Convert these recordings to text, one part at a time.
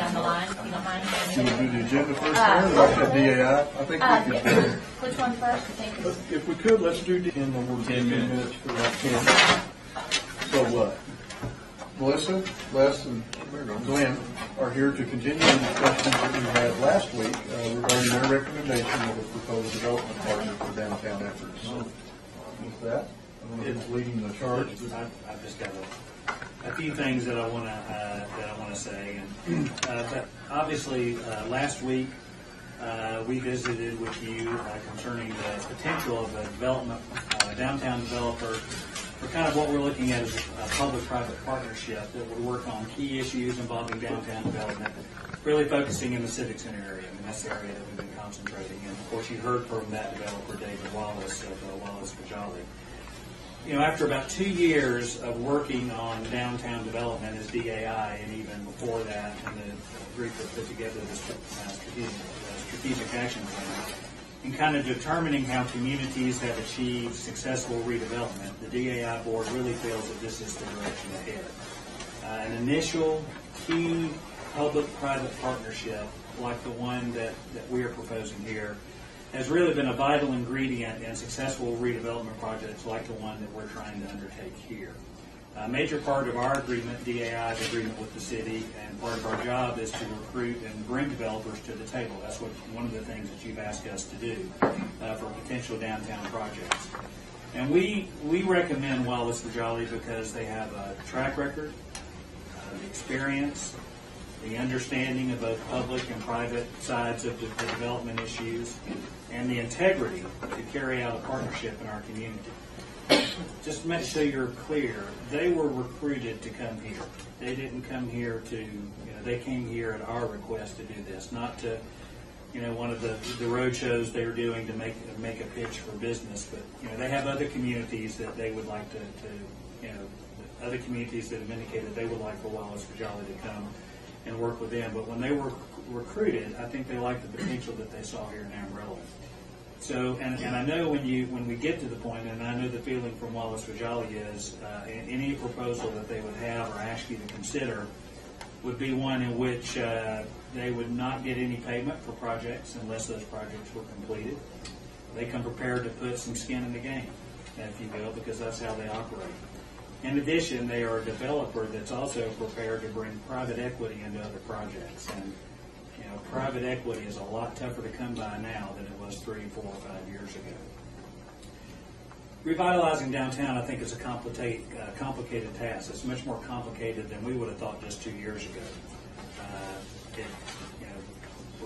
down the line, if you don't mind. You want to do the agenda first, or like the DAI? I think we could. Which one first? I think If we could, let's do the in the word 10 minutes for that 10. So what? Melissa, Les, and Glenn are here to continue the discussions that we had last week regarding their recommendation of a proposed development partner for downtown efforts. With that, I'm going to leading the charge. I've just got a few things that I want to say, and obviously last week we visited with you concerning the potential of a development downtown developer for kind of what we're looking at as a public-private partnership that would work on key issues involving downtown development, really focusing in the Civic Center area. I mean, that's the area that we've been concentrating in. Of course, you heard from that developer, David Wallace of Wallace Bajjali. You know, after about 2 years of working on downtown development as DAI, and even before that, and the group that put together this strategic action plan, in kind of determining how communities have achieved successful redevelopment, the DAI board really feels that this is the direction ahead. An initial key public-private partnership like the one that we are proposing here has really been a vital ingredient in successful redevelopment projects like the one that we're trying to undertake here. A major part of our agreement, DAI's agreement with the city, and part of our job is to recruit and bring developers to the table. That's one of the things that you've asked us to do for potential downtown projects. And we recommend Wallace Bajjali because they have a track record, the experience, the understanding of both public and private sides of the development issues, and the integrity to carry out a partnership in our community. Just to make sure you're clear, they were recruited to come here. They didn't come here they came here at our request to do this, not to, one of the road shows they were doing to make a pitch for business. But, they have other communities that they would like other communities that have indicated they would like for Wallace Bajjali to come and work with them. But when they were recruited, I think they liked the potential that they saw here in Amarillo. So, and I know when we get to the point, and I know the feeling from Wallace Bajjali is any proposal that they would have or ask you to consider would be one in which they would not get any payment for projects unless those projects were completed. They come prepared to put some skin in the game, if you will, because that's how they operate. In addition, they are a developer that's also prepared to bring private equity into other projects. And private equity is a lot tougher to come by now than it was 3, 4, or 5 years ago. Revitalizing downtown, I think, is a complicated task. It's much more complicated than we would have thought just 2 years ago.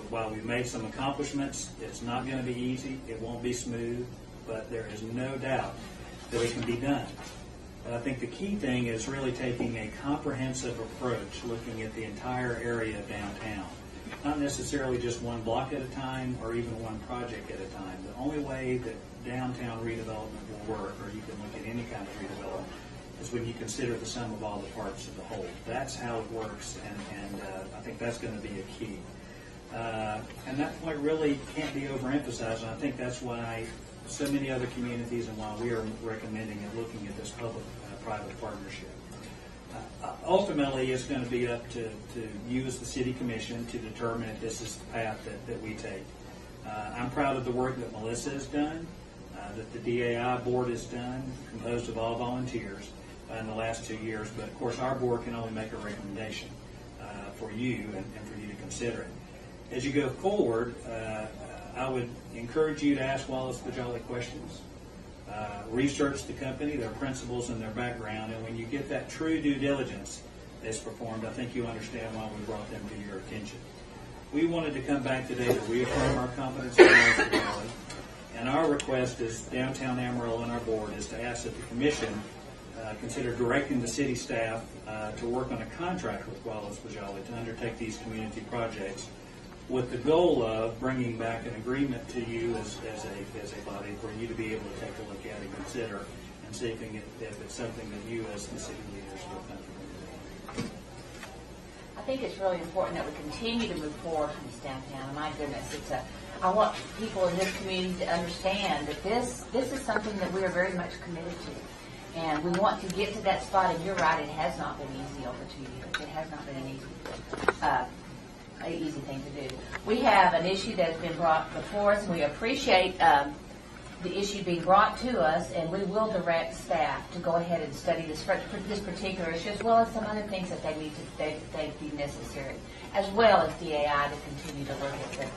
While we've made some accomplishments, it's not going to be easy. It won't be smooth, but there is no doubt that it can be done. But I think the key thing is really taking a comprehensive approach, looking at the entire area of downtown. Not necessarily just one block at a time or even one project at a time. The only way that downtown redevelopment will work, or you can look at any kind of redevelopment, is when you consider the sum of all the parts of the whole. That's how it works, and I think that's going to be a key. And that point really can't be overemphasized, and I think that's why so many other communities and why we are recommending and looking at this public-private partnership. Ultimately, it's going to be up to you as the City Commission to determine if this is the path that we take. I'm proud of the work that Melissa has done, that the DAI board has done, composed of all volunteers in the last 2 years. But, of course, our board can only make a recommendation for you and for you to consider it. As you go forward, I would encourage you to ask Wallace Bajjali questions. Research the company, their principles, and their background, and when you get that true due diligence that's performed, I think you understand why we brought them to your attention. We wanted to come back today to reaffirm our confidence in Wallace Bajjali, and our request is downtown Amarillo and our board is to ask that the Commission consider directing the city staff to work on a contract with Wallace Bajjali to undertake these community projects, with the goal of bringing back an agreement to you as a body for you to be able to take a look at and consider and see if it's something that you as the city leaders feel comfortable with. I think it's really important that we continue to move forward from this downtown. My goodness, I want people in this community to understand that this is something that we are very much committed to. And we want to get to that spot, and you're right, it has not been easy over 2 years. It has not been an easy the easy thing to do. We have an issue that has been brought before us, and we appreciate the issue being brought to us, and we will direct staff to go ahead and study this particular issue, as well as some other things that they deem necessary, as well as DAI to continue to look at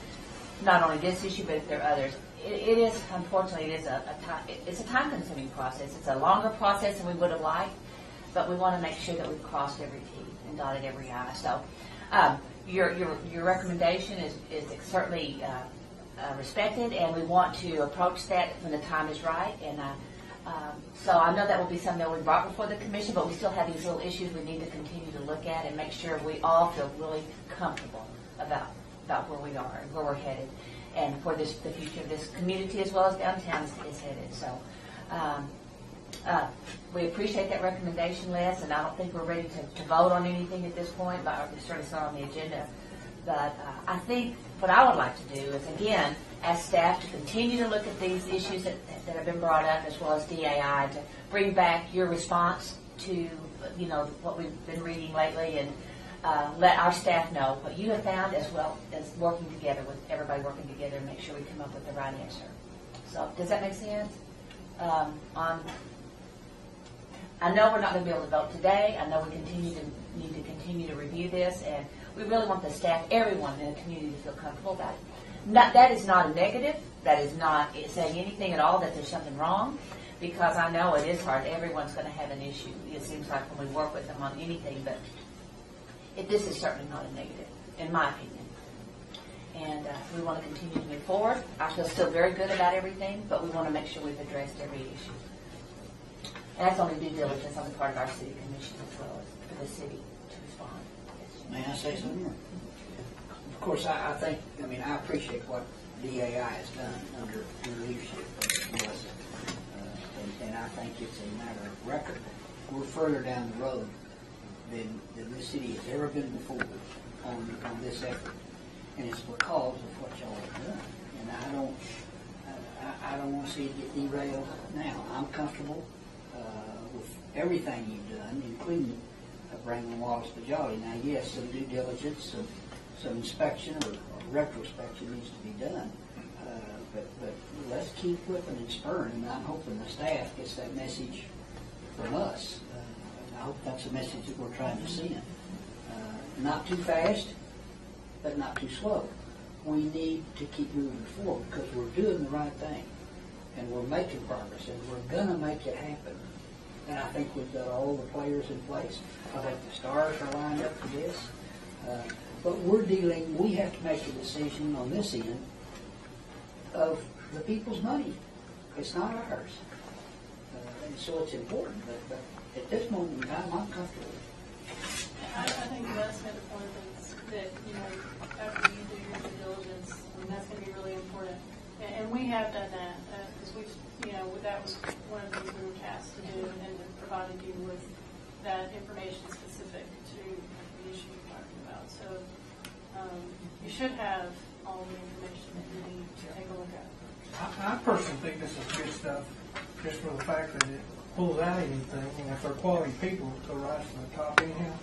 not only this issue, but if there are others. It is, unfortunately, it's a time-consuming process. It's a longer process than we would have liked, but we want to make sure that we've crossed every T and dotted every I. So your recommendation is certainly respected, and we want to approach that when the time is right. And so I know that will be something that we brought before the commission, but we still have these little issues we need to continue to look at and make sure we all feel really comfortable about where we are and where we're headed, and for the future of this community as well as downtown is headed. So we appreciate that recommendation, Les, and I don't think we're ready to vote on anything at this point, but it's certainly not on the agenda. But I think what I would like to do is, again, ask staff to continue to look at these issues that have been brought up, as well as DAI, to bring back your response to what we've been reading lately, and let our staff know what you have found, as well as working together with everybody working together and make sure we come up with the right answer. So does that make sense? I know we're not going to be able to vote today. I know we need to continue to review this, and we really want the staff, everyone in the community, to feel comfortable about it. That is not a negative. That is not saying anything at all that there's something wrong, because I know it is hard. Everyone's going to have an issue. It seems like when we work with them on anything, but this is certainly not a negative, in my opinion. And we want to continue to move forward. I feel still very good about everything, but we want to make sure we've addressed every issue. And that's only due diligence on the part of our city commission, as well as for the city to respond. May I say something more? Of course, I appreciate what DAI has done under your leadership, Melissa. And I think it's a matter of record. We're further down the road than this city has ever been before on this effort. And it's because of what y'all have done. And I don't want to see it get derailed now. I'm comfortable with everything you've done, including bringing Wallace Bajjali. Now, yes, some due diligence, some inspection or retrospection needs to be done. But let's keep whipping and spurring, and I'm hoping the staff gets that message from us. I hope that's a message that we're trying to send. Not too fast, but not too slow. We need to keep moving forward because we're doing the right thing, and we're making progress, and we're going to make it happen. And I think we've got all the players in place. I think the stars are lined up for this. But we have to make a decision on this end of the people's money. It's not ours. And so it's important. But at this moment in time, I'm comfortable. I think Les made a point that after you do your due diligence, that's going to be really important. And we have done that because that was one of the things we were tasked to do, and provided you with that information specific to the issue you're talking about. So you should have all the information that you need to take a look at. I personally think this is good stuff, just for the fact that it pulls out anything, and if they're quality people, they'll rise to the top anyhow.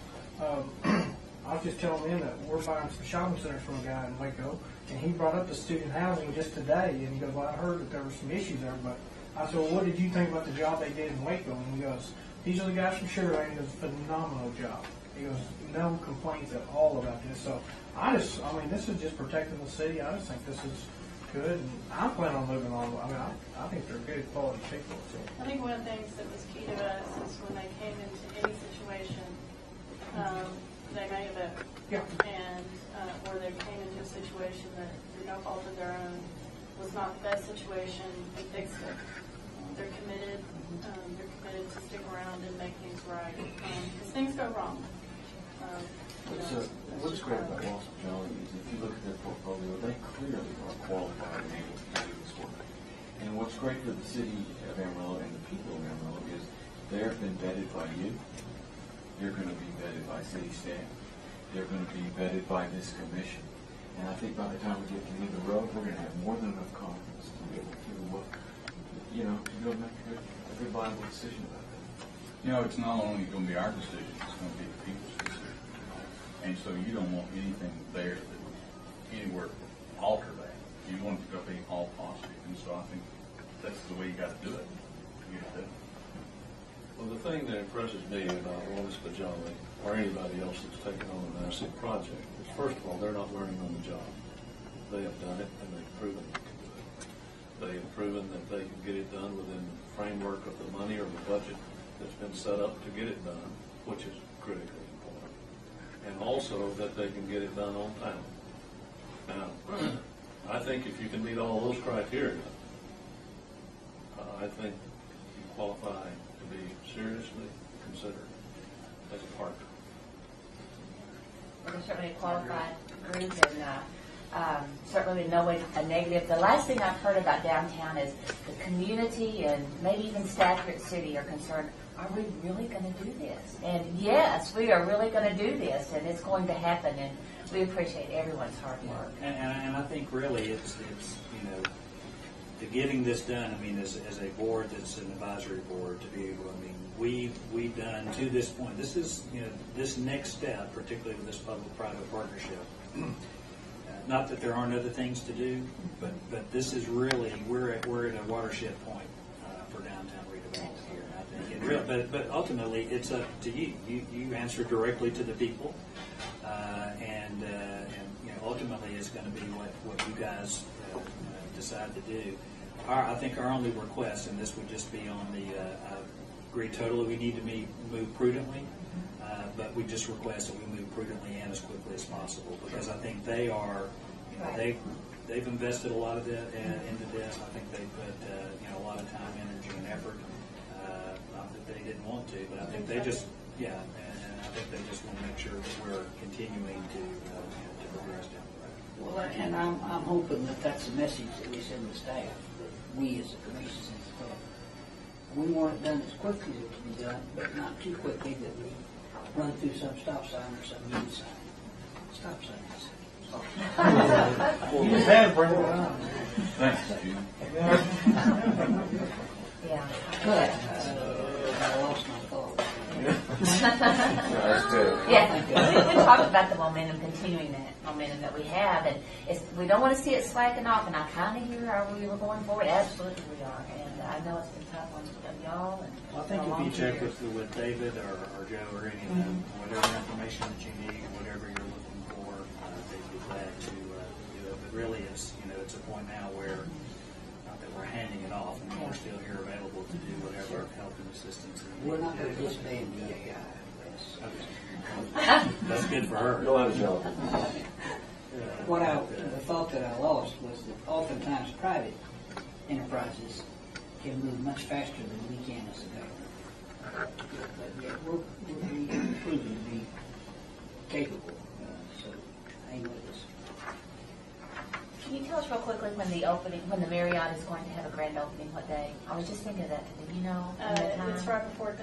I was just telling them that we're buying some shopping centers from a guy in Waco, and he brought up the student housing just today, and he goes, well, I heard that there were some issues there, but I said, well, what did you think about the job they did in Waco? And he goes, these are the guys from Sugar Land, does a phenomenal job. He goes, no complaints at all about this. So this is just protecting the city. I just think this is good, and I plan on moving on. I think they're good quality people. So. I think one of the things that was key to us is when they came into any situation, they made a vote. Yeah. And where they came into a situation that, through no fault of their own, was not the best situation, they fixed it. They're committed. They're committed to stick around and make things right. Because things go wrong. What's great about Wallace Bajjali is if you look at their portfolio, they clearly are qualified and able to do this work. And what's great for the city of Amarillo and the people of Amarillo is they've been vetted by you. They're going to be vetted by city staff. They're going to be vetted by this commission. And I think by the time we get to the end of the road, we're going to have more than enough confidence to be able to, to go make a good viable decision about that. It's not only going to be our decision, it's going to be the people's decision. And so you don't want anything there that impresses me about Wallace Bajjali or anybody else that's taken on a massive project is, first of all, they're not learning on the job. They have done it, and they've proven they can do it. They have proven that they can get it done within the framework of the money or the budget that's been set up to get it done, which is critically important. And also that they can get it done on time. Now, I think if you can meet all those criteria, I think you qualify to be seriously considered as a partner. We're certainly a qualified group, and certainly in no way a negative. The last thing I've heard about downtown is the community and maybe even staff here at City are concerned, are we really going to do this? And yes, we are really going to do this, and it's going to happen, and we appreciate everyone's hard work. And I think really it's you know, to getting this done, I mean, as a board that's an advisory board, to be able, I mean, we've done to this point, this is, you know, this next step, particularly with this public-private partnership, not that there aren't other things to do, but this is really, we're at a watershed point for downtown redevelopment here, I think. And real, but ultimately, it's up to you. You answer directly to the people, and you know, ultimately, it's going to be what you guys decide to do. I think our only request, and this would just be on the, I agree totally, we need to move prudently, but we just request that we move prudently and as quickly as possible, because I think they are, you know, they've invested a lot of into this. I think they put you know, a lot of time, energy, and effort. Not that they didn't want to, but I think they just, yeah, and I think they just want to make sure that we're continuing to progress down the road. Well, and I'm hoping that that's the message that we send the staff, that we as a commission send the staff. We want it done as quickly as it can be done, but not too quickly that we run through some stop sign or some yield sign. Stop signs. You just had to bring it on. Thanks, Steve. Yeah. But, I lost my thought. Yeah, we talked about the momentum, continuing that momentum that we have, and we don't want to see it slacking off, and I kind of hear are we going forward? Absolutely we are, and I know it's been tough on y'all. And I think if you check with David or Joe or any of them, whatever information that you need, whatever you're looking for, they'd be glad to do it. But really, it's, you know, it's a point now where not that we're handing it off, and we're still here available to do whatever help and assistance. We're not going to disband DAI. That's good for her. You'll have a job. The thought that I lost was that oftentimes private enterprises can move much faster than we can as a government. But yet we're being proven to be capable. So hang with us. Can you tell us real quickly when the Marriott is going to have a grand opening? What day? I was just thinking of that. Do you know? It's right before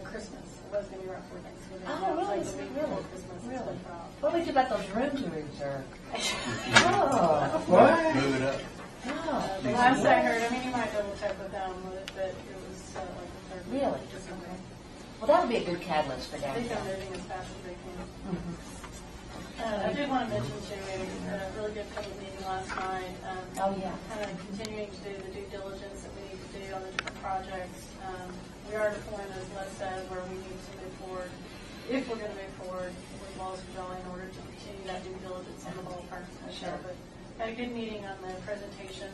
Christmas. It was going to be right before Thanksgiving. Oh, really? It's like the week before Christmas. It's Really? been filed. What would you about those room to reserve? Oh. What? Move it up. Oh. The last I heard, I mean, you might double check with them, but it was like the third week Really? of December. Well, that would be a good catalyst for They found downtown. everything as fast as they can. Mhm. I did want to mention too, we had a really good public meeting last night. Oh, yeah. Kind of continuing to do the due diligence that we need to do on the different projects. We are at a point, as Les said, where we need to move forward, if we're going to move forward with Wallace Bajjali in order to continue that due diligence on the ballpark. Sure. But had a good meeting on the presentation.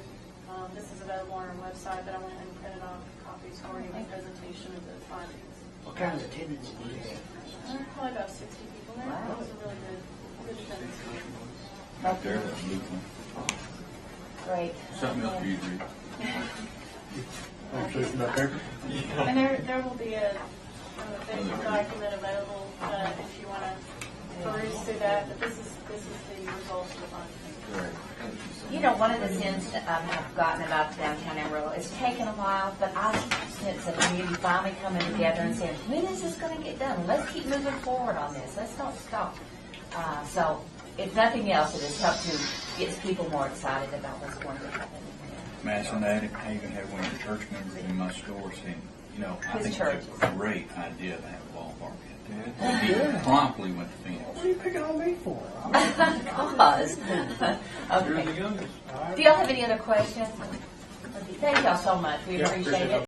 This is available on our website, but I went and printed off copies for you, the presentation of the findings. What kind of attendance do you have? There were probably about 60 people there. Wow. It was a really good attendance meeting. Right there, that's a good one. Great. Something else for you to read. Conversation about paper? And there will be a Facebook document available if you want to peruse through that. But this is the results of the findings. You know, one of the sins that I've gotten about downtown Amarillo, it's taken a while, but I sense the community finally coming together and saying, when is this going to get done? Let's keep moving forward on this. Let's not stop. So, if nothing else, it has helped to get people more excited about what's going to happen. Imagine that if I even had one of the church members in my store saying, you know, I His think church. it's a great idea to have a ballpark in there. He promptly went to fence. What are you picking on me for? Because. Okay. You're the youngest. Do y'all have any other questions? Thank y'all so much. We Yeah, appreciate appreciate it.